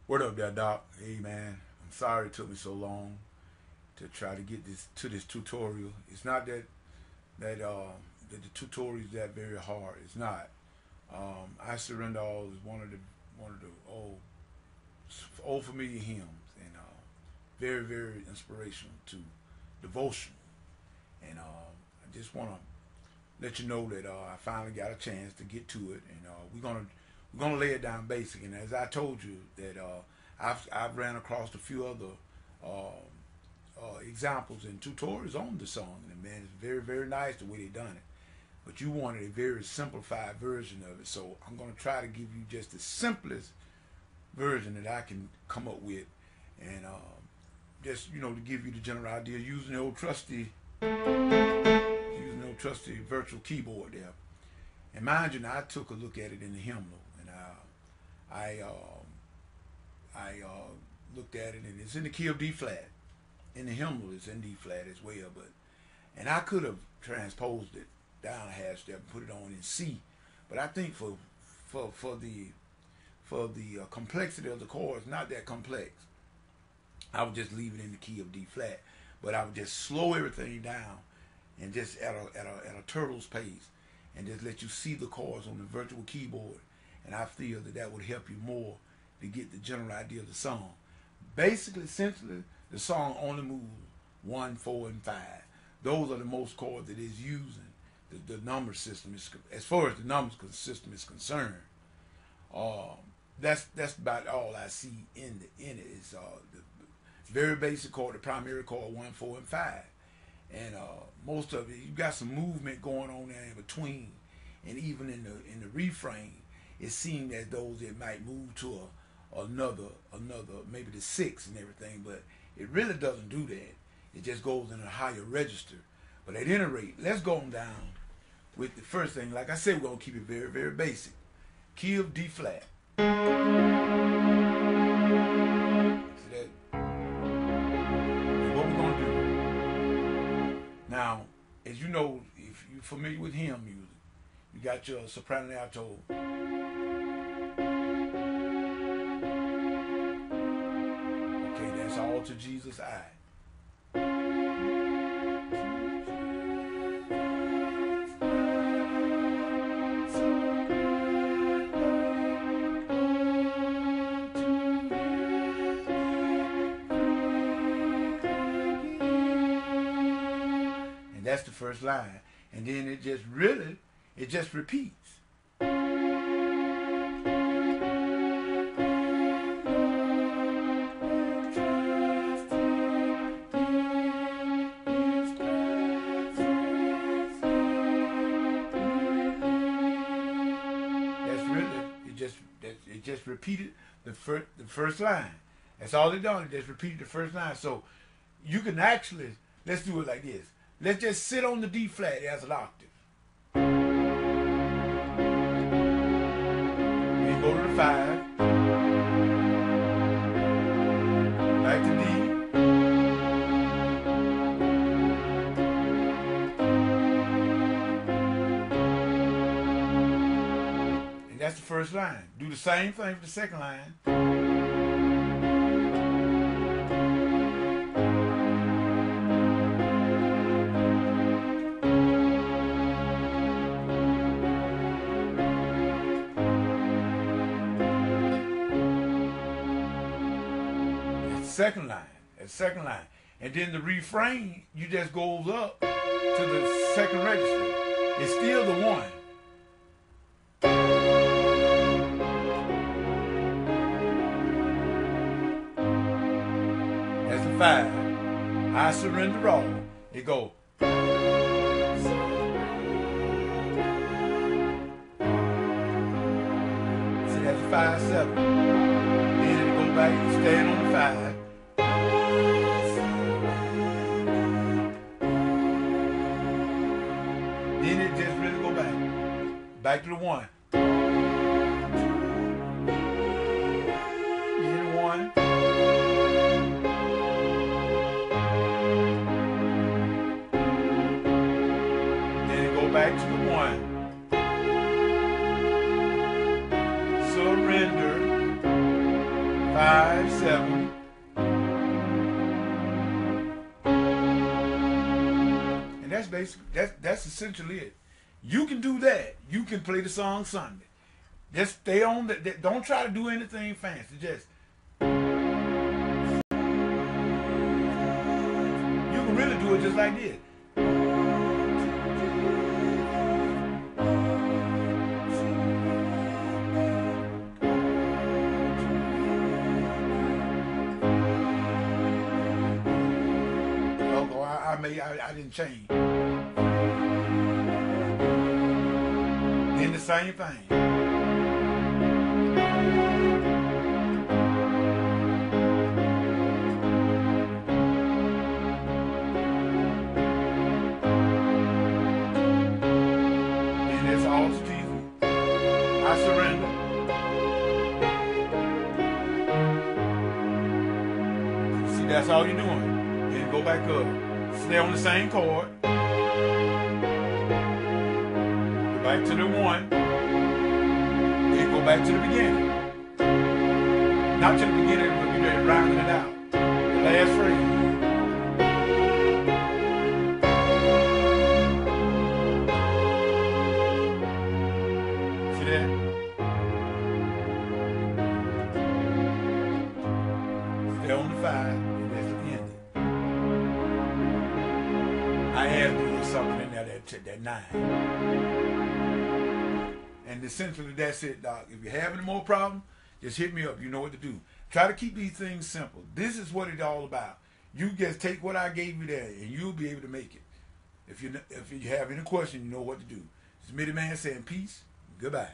What up there, Doc? Hey man, I'm sorry it took me so long to try to get this tutorial. It's not that the tutorial is that very hard. It's not. I Surrender All is one of the old familiar hymns, and very very inspirational to devotion. And I just want to let you know that I finally got a chance to get to it, and we're gonna lay it down basic. And as I told you that I've ran across a few other examples and tutorials on the song, and man, it's very very nice the way they done it. But you wanted a very simplified version of it, so I'm gonna try to give you just the simplest version that I can come up with, and just to give you the general idea using the old trusty virtual keyboard there. And mind you, now I took a look at it in the hymnal, and I looked at it, and it's in the key of D flat. In the hymnal, it's in D flat as well, and I could have transposed it down a half step and put it on in C, but I think for the complexity of the chords, not that complex, I would just leave it in the key of D flat, but I would just slow everything down and just at a turtle's pace, and just let you see the chords on the virtual keyboard. And I feel that would help you more to get the general idea of the song. Basically, essentially, the song only moves 1, 4, and 5. Those are the most chords that it's using. The number system is, as far as the number system is concerned. That's about all I see in it. It's the very basic chord, the primary chord, 1, 4, and 5. And most of it, you got some movement going on there in between, and even in the refrain, it seemed as though it might move to another maybe the 6 and everything, but it really doesn't do that. It just goes in a higher register. But at any rate, let's go on down with the first thing. Like I said, we're gonna keep it very very basic. Key of D flat. See that? And what we're gonna do now, as you know, if you're familiar with hymn music, you got your soprano and alto. Okay, that's all to Jesus' eye. That's the first line, and then it just repeats. It just repeated the first line. That's all it done. It just repeated the first line. So you can actually, let's do it like this. Let's just sit on the D flat as an octave. Then go to the 5. Back to D. And that's the first line. Do the same thing for the second line. Second line, and then the refrain, you just goes up to the second register. It's still the 1. That's the 5. I surrender all. It goes. See, that's the 5, 7. Then it goes back and stand on the 5. Then it just really go back to the 1. Then the 1. Then it go back to the 1. Surrender. 5, 7. And that's basically that's essentially it. You can do that. You can play the song Sunday. Just stay on that. Don't try to do anything fancy. Just you can really do it just like this. Although I didn't change. Then the same thing. I surrender. See, that's all you're doing. Then go back up. Stay on the same chord. Go back to the 1. Then go back to the beginning. Not to the beginning, but you're rounding it out. The last phrase. Stay on the 5, and that's the end. I added a little something in there that 9. And essentially that's it, Doc. If you have any more problems, just hit me up. You know what to do. Try to keep these things simple. This is what it's all about. You just take what I gave you there, and you'll be able to make it. If you have any questions, you know what to do. It's Mitty Man saying peace. Goodbye.